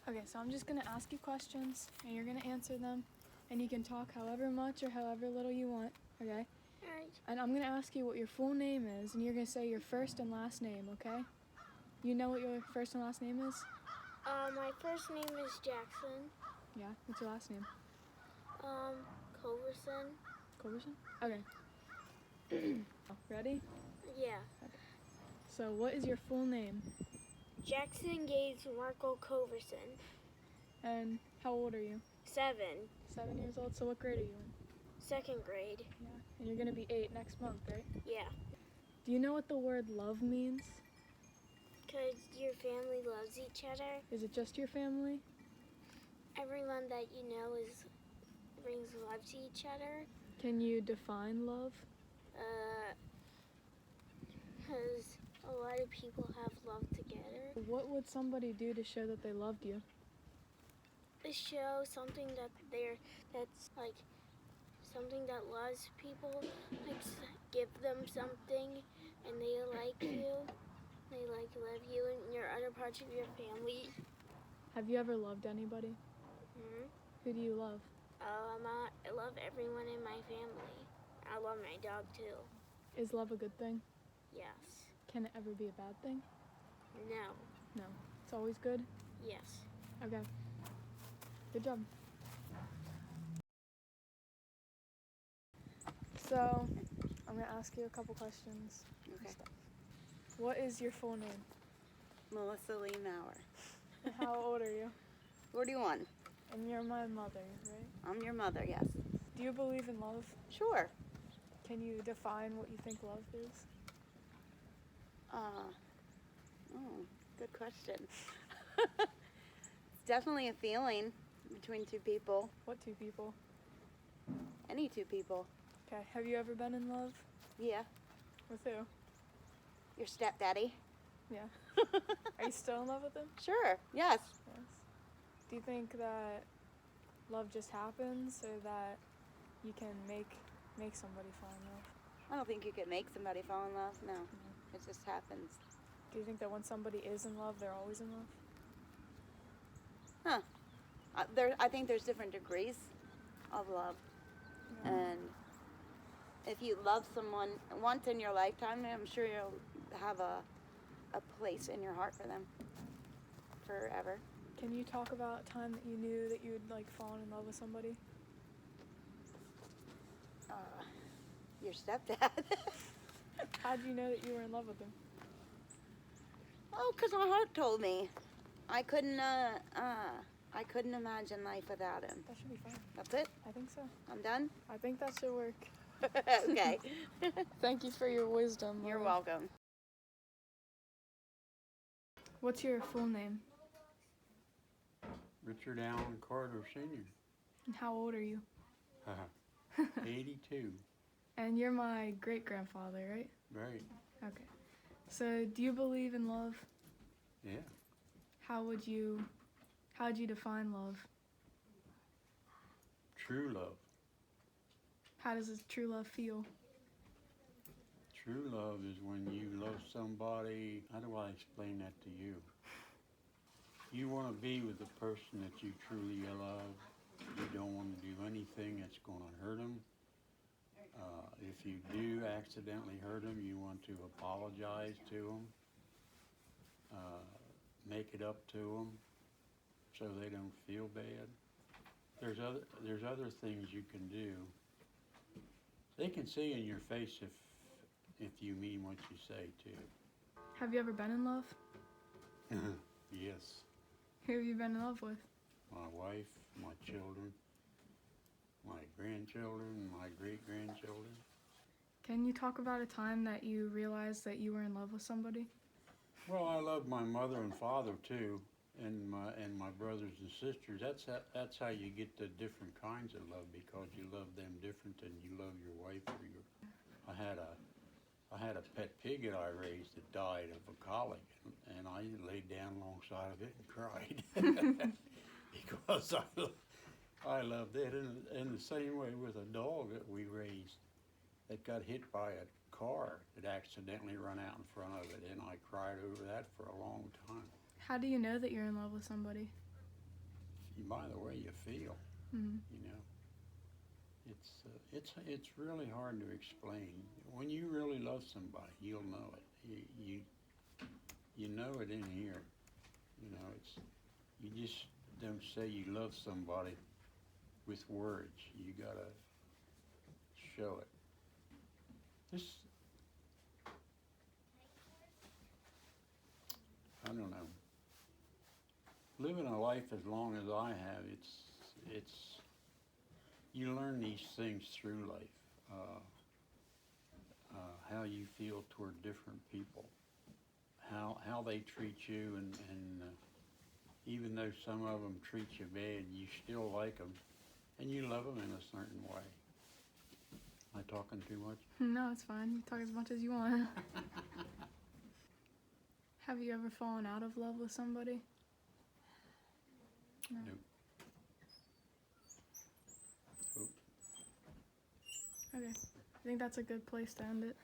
Okay, so I'm just going to ask you questions, and you're going to answer them, and you can talk however much or however little you want, okay? Alright. And I'm going to ask you what your full name is, and you're going to say your first and last name, okay? You know what your first and last name is? My first name is Jackson. Yeah, what's your last name? Culverson. Culverson? Okay. Ready? Yeah. So what is your full name? Jackson Gates Marco Culverson. And how old are you? 7. 7 years old. So what grade are you in? 2nd grade. Yeah. And you're going to be 8 next month, right? Yeah. Do you know what the word love means? Because your family loves each other. Is it just your family? Everyone that you know brings love to each other. Can you define love? Because a lot of people have love together. What would somebody do to show that they loved you? To show something that's like something that loves people, like give them something and they like you, they like love you and your other parts of your family. Have you ever loved anybody? Mm-hmm. Who do you love? I love everyone in my family. I love my dog too. Is love a good thing? Yes. Can it ever be a bad thing? No. No. It's always good? Yes. Okay. Good job. So, I'm going to ask you a couple questions. Okay. What is your full name? Melissa Lee Maurer. And how old are you? 41. And you're my mother, right? I'm your mother, yes. Do you believe in love? Sure. Can you define what you think love is? Good question. It's definitely a feeling between two people. What two people? Any two people. Okay. Have you ever been in love? Yeah. With who? Your stepdaddy. Yeah. Are you still in love with him? Sure. Yes. Yes. Do you think that love just happens, or that you can make somebody fall in love? I don't think you can make somebody fall in love. No. It just happens. Do you think that when somebody is in love, they're always in love? I think there's different degrees of love. Yeah. And if you love someone once in your lifetime, I'm sure you'll have a place in your heart for them forever. Can you talk about a time that you knew that you would like fallen in love with somebody? Your stepdad. How did you know that you were in love with him? Oh, 'cause my heart told me. I couldn't imagine life without him. That should be fine. That's it? I think so. I'm done? I think that should work. Okay. Thank you for your wisdom. You're Mother. welcome. What's your full name? Richard Allen Carter Sr. And how old are you? 82. And you're my great-grandfather, right? Right. Okay. So, do you believe in love? Yeah. How'd you define love? True love. How does true love feel? True love is when you love somebody. How do I explain that to you? You want to be with the person that you truly love. You don't want to do anything that's going to hurt them. If you do accidentally hurt them, you want to apologize to them, make it up to them so they don't feel bad. There's other things you can do. They can see in your face if you mean what you say too. Have you ever been in love? Yes. Who have you been in love with? My wife, my children, my grandchildren, my great-grandchildren. Can you talk about a time that you realized that you were in love with somebody? Well, I love my mother and father too, and my brothers and sisters. That's how you get the different kinds of love, because you love them different than you love your wife or your. I had a pet pig that I raised that died of a colic, and I laid down alongside of it and cried because I loved it. And the same way with a dog that we raised that got hit by a car that accidentally run out in front of it, and I cried over that for a long time. How do you know that you're in love with somebody? by the way you feel. Mm-hmm. You know, it's really hard to explain. When you really love somebody, you'll know it. You know it in here. You know, you just don't say you love somebody with words. You gotta show it. This, I don't know. Living a life as long as I have, it's you learn these things through life. How you feel toward different people, how they treat you, and even though some of them treat you bad, you still like them, and you love them in a certain way. Am I talking too much? No, it's fine. You talk as much as you want. Have you ever fallen out of love with somebody? No. Nope. Nope. Okay. I think that's a good place to end it.